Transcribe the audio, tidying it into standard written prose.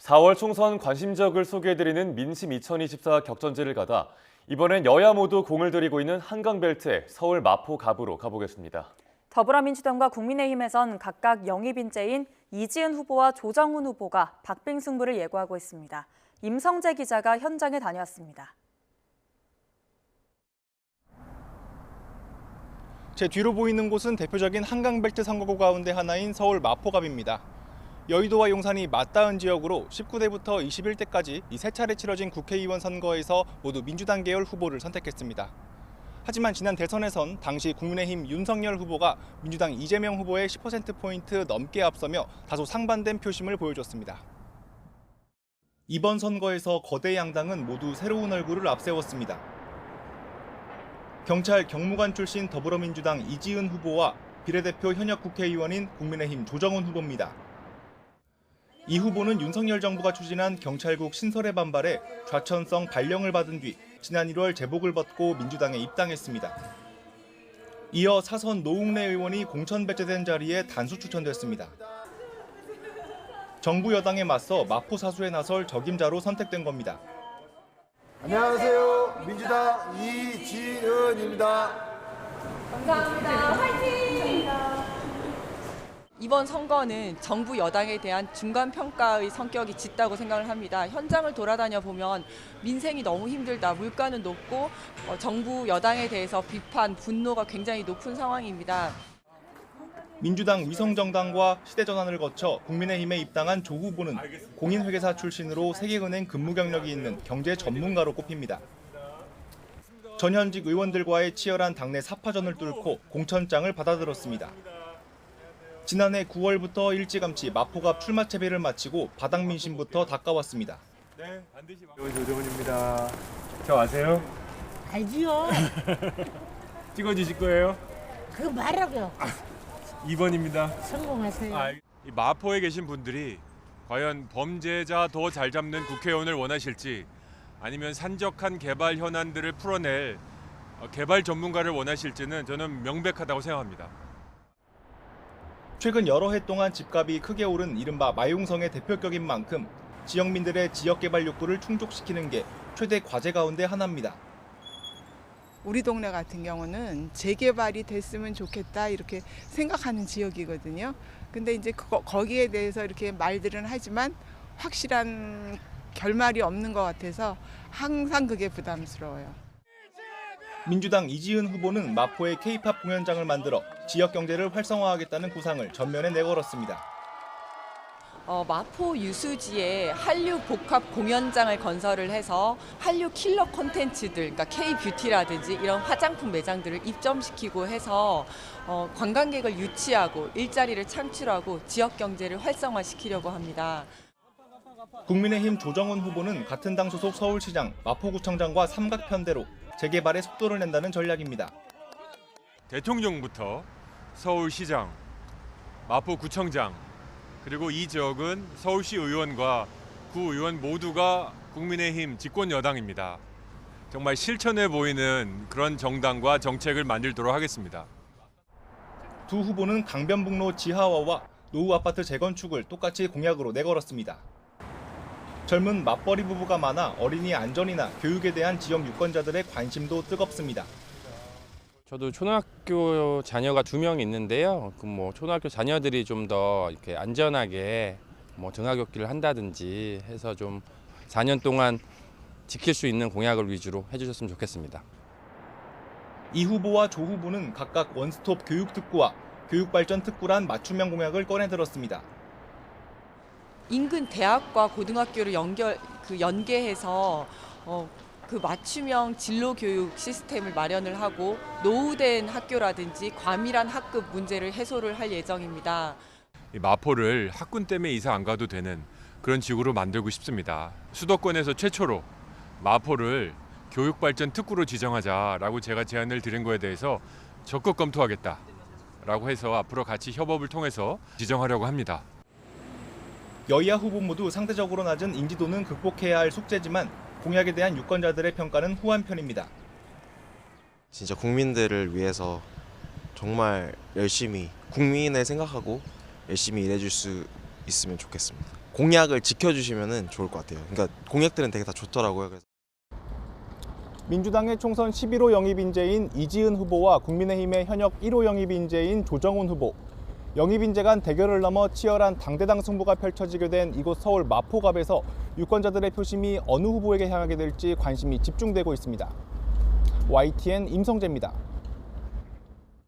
4월 총선 관심적을 소개해드리는 민심 2024 격전지를 가다 이번엔 여야 모두 공을 들이고 있는 한강벨트의 서울 마포갑으로 가보겠습니다. 더불어민주당과 국민의힘에선 각각 영입 인재인 이지은 후보와 조정훈 후보가 박빙 승부를 예고하고 있습니다. 임성재 기자가 현장에 다녀왔습니다. 제 뒤로 보이는 곳은 대표적인 한강벨트 선거구 가운데 하나인 서울 마포갑입니다. 여의도와 용산이 맞닿은 지역으로 19대부터 21대까지 이 세 차례 치러진 국회의원 선거에서 모두 민주당 계열 후보를 선택했습니다. 하지만 지난 대선에선 당시 국민의힘 윤석열 후보가 민주당 이재명 후보의 10%포인트 넘게 앞서며 다소 상반된 표심을 보여줬습니다. 이번 선거에서 거대 양당은 모두 새로운 얼굴을 앞세웠습니다. 경찰 경무관 출신 더불어민주당 이지은 후보와 비례대표 현역 국회의원인 국민의힘 조정훈 후보입니다. 이 후보는 윤석열 정부가 추진한 경찰국 신설에 반발해 좌천성 발령을 받은 뒤 지난 1월 제복을 벗고 민주당에 입당했습니다. 이어 사선 노웅래 의원이 공천 배제된 자리에 단수 추천됐습니다. 정부 여당에 맞서 마포 사수에 나설 적임자로 선택된 겁니다. 안녕하세요. 민주당 이지은입니다. 감사합니다. 화이팅! 이번 선거는 정부 여당에 대한 중간평가의 성격이 짙다고 생각을 합니다. 현장을 돌아다녀 보면 민생이 너무 힘들다, 물가는 높고 정부 여당에 대해서 비판, 분노가 굉장히 높은 상황입니다. 민주당 위성정당과 시대전환을 거쳐 국민의힘에 입당한 조 후보는 공인회계사 출신으로 세계은행 근무 경력이 있는 경제 전문가로 꼽힙니다. 전현직 의원들과의 치열한 당내 사파전을 뚫고 공천장을 받아들었습니다. 지난해 9월부터 일찌감치 마포갑 출마 채비를 마치고 바닥 민심부터 닦아왔습니다. 네, 반드시 조정훈입니다. 저 아세요? 알지요. 찍어주실 거예요? 그거 말하고요. 2번입니다. 성공하세요. 이 마포에 계신 분들이 과연 범죄자 더 잘 잡는 국회의원을 원하실지 아니면 산적한 개발 현안들을 풀어낼 개발 전문가를 원하실지는 저는 명백하다고 생각합니다. 최근 여러 해 동안 집값이 크게 오른 이른바 마용성의 대표격인 만큼 지역민들의 지역개발 욕구를 충족시키는 게 최대 과제 가운데 하나입니다. 우리 동네 같은 경우는 재개발이 됐으면 좋겠다 이렇게 생각하는 지역이거든요. 근데 이제 거기에 대해서 이렇게 말들은 하지만 확실한 결말이 없는 것 같아서 항상 그게 부담스러워요. 민주당 이지은 후보는 마포에 K-팝 공연장을 만들어 지역 경제를 활성화하겠다는 구상을 전면에 내걸었습니다. 마포 유수지에 한류 복합 공연장을 건설을 해서 한류 킬러 콘텐츠들, 그러니까 K-뷰티라든지 이런 화장품 매장들을 입점시키고 해서 관광객을 유치하고 일자리를 창출하고 지역 경제를 활성화시키려고 합니다. 국민의힘 조정훈 후보는 같은 당 소속 서울시장, 마포구청장과 삼각편대로 재개발에 속도를 낸다는 전략입니다. 대통령부터 서울시장, 마포구청장, 그리고 이 지역은 서울시 의원과 구의원 모두가 국민의힘 집권 여당입니다. 정말 실천해 보이는 그런 정당과 정책을 만들도록 하겠습니다. 두 후보는 강변북로 지하화와 노후 아파트 재건축을 똑같이 공약으로 내걸었습니다. 젊은 맞벌이 부부가 많아 어린이 안전이나 교육에 대한 지역 유권자들의 관심도 뜨겁습니다. 저도 초등학교 자녀가 2명 있는데요. 초등학교 자녀들이 좀 더 이렇게 안전하게 등하굣길을 한다든지 해서 좀 4년 동안 지킬 수 있는 공약을 위주로 해주셨으면 좋겠습니다. 이 후보와 조 후보는 각각 원스톱 교육특구와 교육발전특구란 맞춤형 공약을 꺼내들었습니다. 인근 대학과 고등학교를 연계해서 그 맞춤형 진로 교육 시스템을 마련을 하고 노후된 학교라든지 과밀한 학급 문제를 해소를 할 예정입니다. 이 마포를 학군 때문에 이사 안 가도 되는 그런 지구로 만들고 싶습니다. 수도권에서 최초로 마포를 교육발전 특구로 지정하자라고 제가 제안을 드린 거에 대해서 적극 검토하겠다라고 해서 앞으로 같이 협업을 통해서 지정하려고 합니다. 여야 후보 모두 상대적으로 낮은 인지도는 극복해야 할 숙제지만 공약에 대한 유권자들의 평가는 후한 편입니다. 진짜 국민들을 위해서 정말 열심히 국민을 생각하고 열심히 일해줄 수 있으면 좋겠습니다. 공약을 지켜주시면 좋을 것 같아요. 그러니까 공약들은 되게 다 좋더라고요. 그래서. 민주당의 총선 11호 영입 인재인 이지은 후보와 국민의힘의 현역 1호 영입 인재인 조정훈 후보. 영입 인재 간 대결을 넘어 치열한 당대당 승부가 펼쳐지게 된 이곳 서울 마포갑에서 유권자들의 표심이 어느 후보에게 향하게 될지 관심이 집중되고 있습니다. YTN 임성재입니다.